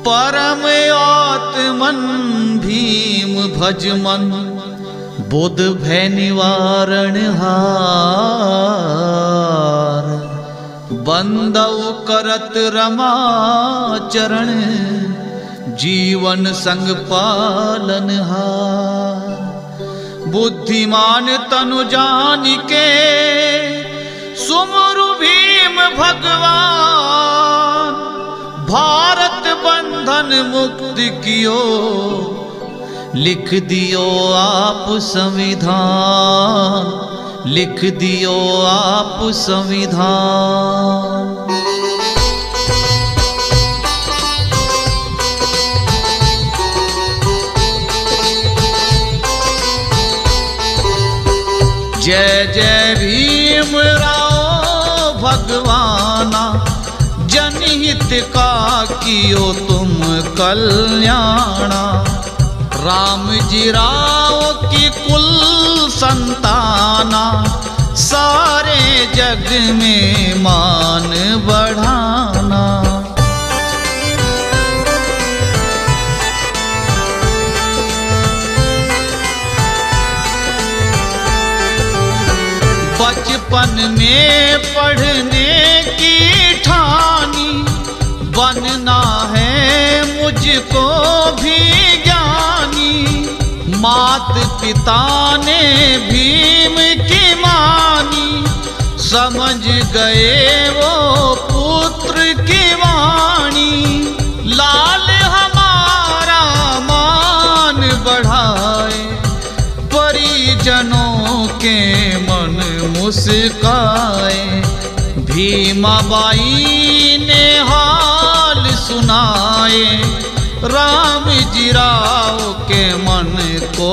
परम आत्मन भीम भजमन बुध भय निवारण हार। बंदव करत रमा चरण जीवन संग पालन हार। बुद्धिमान तनु जानिके सुमरु भीम भगवान। भारत बंधन मुक्त कियो लिख दियो आप संविधान। लिख दियो आप संविधान। जय जय भीम राव भगवाना। जनहित का कियो तुम कल्याणा। राम जी राव की कुल संताना। सारे जग में मान बढ़ाना। बचपन में पढ़ने की ठानी। बनना है मुझको भी ज्ञानी। मात पिता ने भीम की मानी। समझ गए वो पुत्र की वाणी। लाल हमारा मान बढ़ाए। परिजनों के मन मुस्काए। भीमाबाई ने हाल सुनाए। राम जी राव के मन को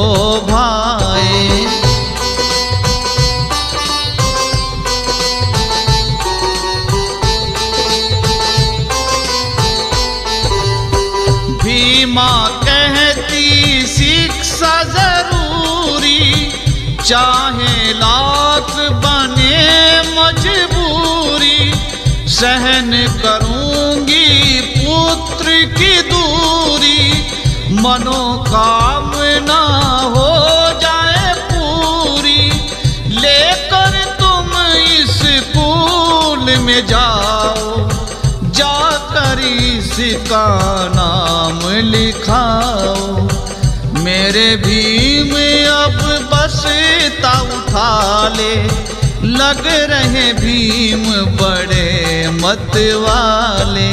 भाए। भीमा कहती शिक्षा जरूरी। चाहे लाख बने मजबूरी। सहन करूंगी पुत्र की दूरी। मनोकामना हो जाए पूरी। लेकर तुम इस स्कूल में जाओ। जाकर इसका नाम लिखाओ। मेरे भीम अब बस्ता उठा ले। लग रहे भीम बड़े मत वाले।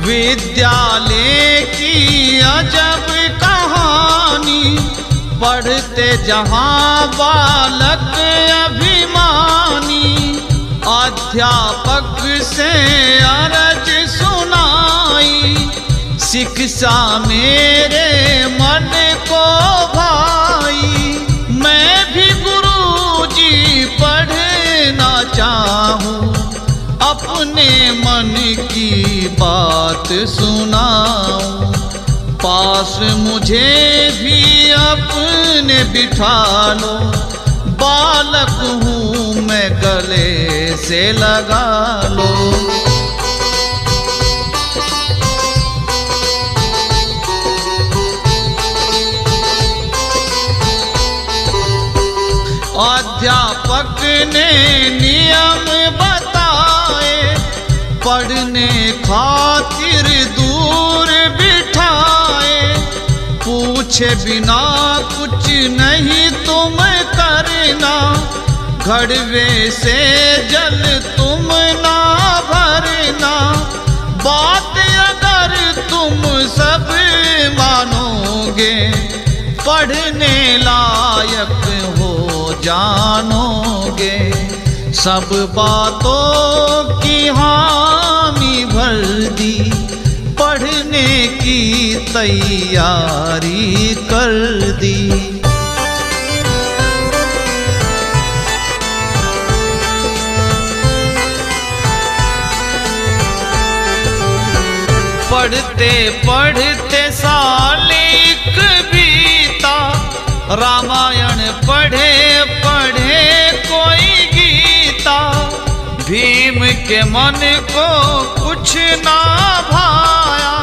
विद्यालय की अजब कहानी। पढ़ते जहां बालक अभिमानी। अध्यापक से अरज सुनाई। शिक्षा मेरे मन को भाई। मैं भी गुरुजी पढ़ना चाहूं। अपने मन की बात सुनाऊं। पास मुझे भी अपने बिठा लो। बालक हूँ मैं गले से लगा लो। अध्यापक ने नियम बताए। पढ़ने खातिर दूर बिठाए। पूछे बिना कुछ नहीं तुम करना। घड़वे से जल तुम ना भरना। बात अगर तुम सब मानोगे। पढ़ने लायक हो जानोगे। सब बातों की हामी भर दी। पढ़ने की तैयारी कर दी। पढ़ते पढ़ते साल एक बीता। के मन को कुछ ना भाया,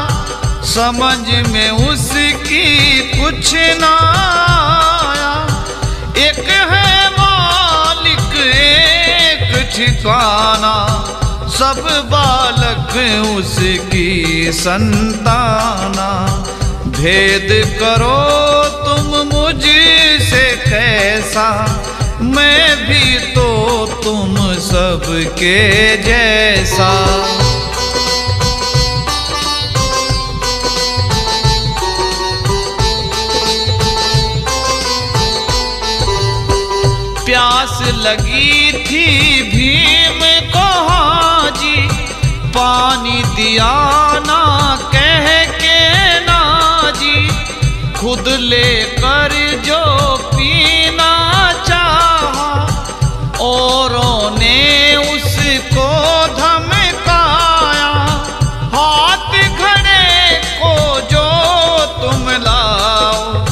समझ में उसकी कुछ ना आया। एक है मालिक एक ठिकाना, सब बालक उसकी संताना। भेद करो तुम मुझसे कैसा, मैं भी तो तुम सबके जैसा। प्यास लगी थी भीम को हाजी, पानी दिया ना कह के नाजी। खुद लेकर जो पीना चाहा, औरों ने उसको धमकाया। हाथ खड़े को जो तुम लाओ,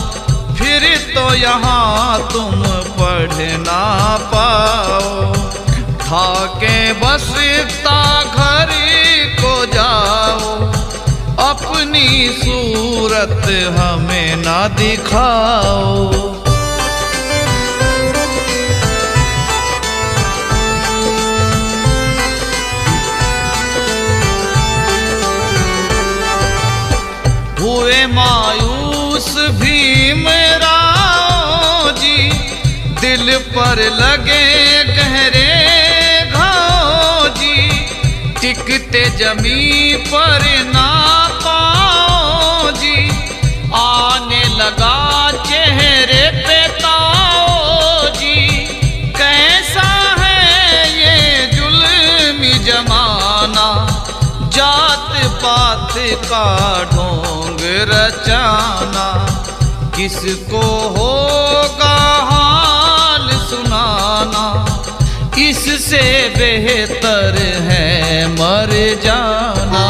फिर तो यहाँ तुम पढ़ ना पाओ। था के बसता घर को जाओ, अपनी सूरत हमें ना दिखाओ। हुए मायूस भीम राव जी, दिल पर लगे गहरे घाव जी। टिकते जमी पर ना पाओ जी, आने लगा चेहरे पे ताओ जी। कैसा है ये जुल्मी जमाना, जात पात का ढोंग रचाना। किसको होगा हाल सुनाना, इससे बेहतर है मर जाना।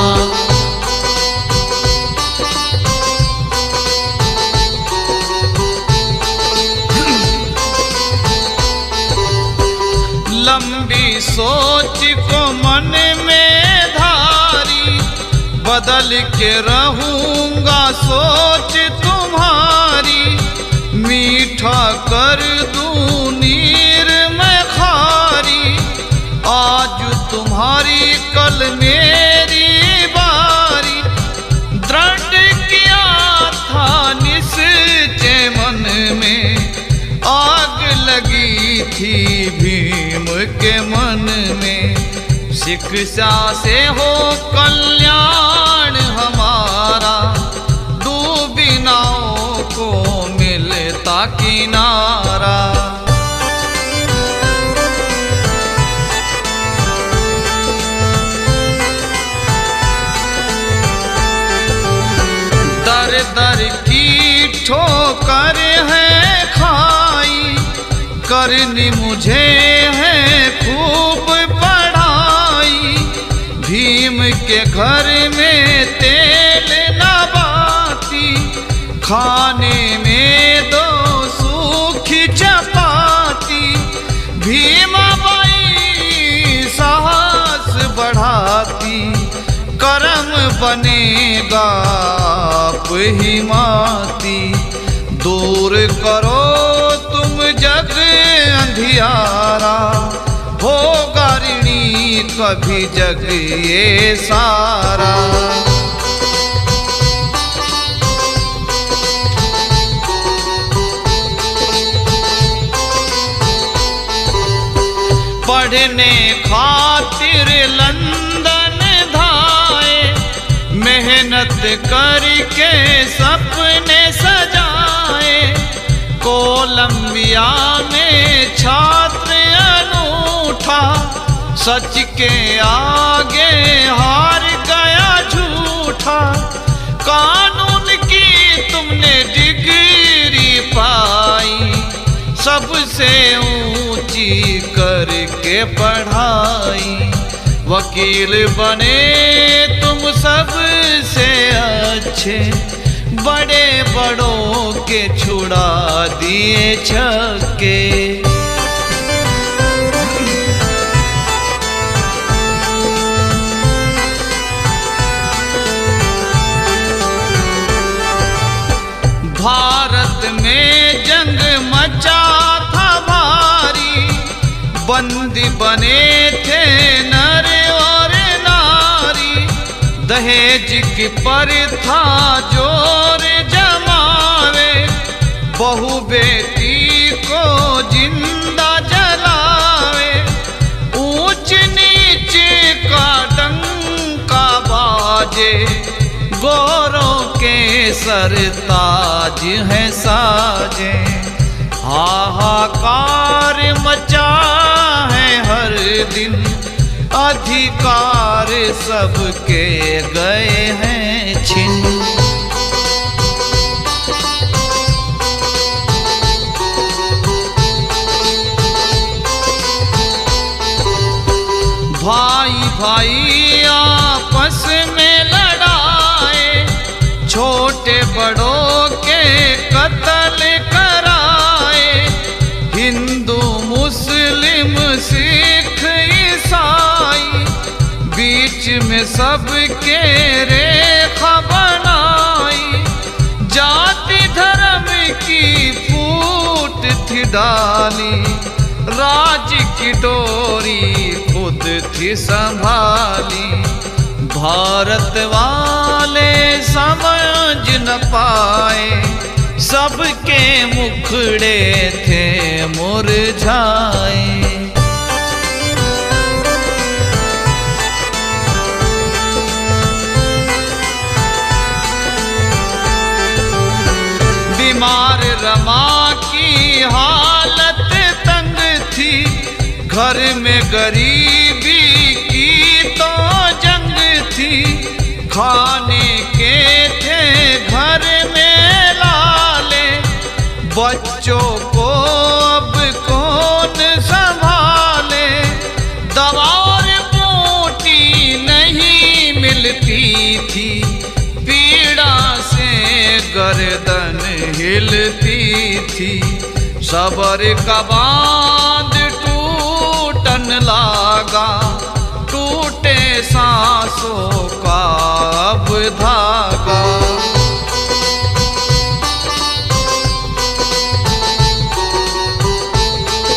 लंबी सोच को मन में धारी, बदल के रहूंगा सोच तुम्हारी। मीठा कर दूं नीर में खारी, आज तुम्हारी कल मेरी बारी। दृढ़ किया था निश्चय मन में, आग लगी थी भीम के मन में। शिक्षा से हो कल्याण हमारा, डूबी नाव को मिलता किनारा। दर दर की ठोकर है खाई, करनी मुझे है खूब पढ़ाई। भीम के घर में तेल न बाती, खाने में दो सूखी चपाती। भीमाबाई साहस बढ़ाती, करम बनेगा आप ही माती। दूर करो तुम जग अंधियारा, होगा ऋणी कभी जग ये सारा। पढ़ने खातिर लंदन धाए, मेहनत करके सपने सजाए। कोलंबिया में छात्र अनूठा, सच के आगे हार गया झूठा। कानून की तुमने डिग्री पाई, सबसे ऊंची करके पढ़ाई। वकील बने तुम सबसे अच्छे, बड़े बड़ों के छुड़ा दिए छक्के। भारत में जंग मचा था भारी, बंदी बने थे नर और नारी। दहेज की प्रथा जोर जमावे, बहू बेटी को जिंदा जलावे। ऊंच नीचे का डंका बाजे, गोरों के सरताज है साजे। हाहाकार मचा है हर दिन, अधिकार सबके गए हैं छिन। भाई भाई आपस में लड़ाए, छोटे बड़ों के कत्ल कराए। हिंदू मुस्लिम सिख ईसाई, बीच में सबके रेखा बनाई। जाति धर्म की फूट थी डाली, राज की डोरी खुद थी संभाली। भारत वाले समझ न पाए, सबके मुखड़े थे मुरझाए। बीमार रमा की हालत तंग थी, घर में गरीबी की तो जंग थी। खाने के थे घर में लाले, बच्चों को अब कौन संभाले। दवा और बूटी नहीं मिलती थी, पीड़ा से गर्दन हिलती थी। सबर का बांध टूटन लागा, टूटे सांसों का अब धागा।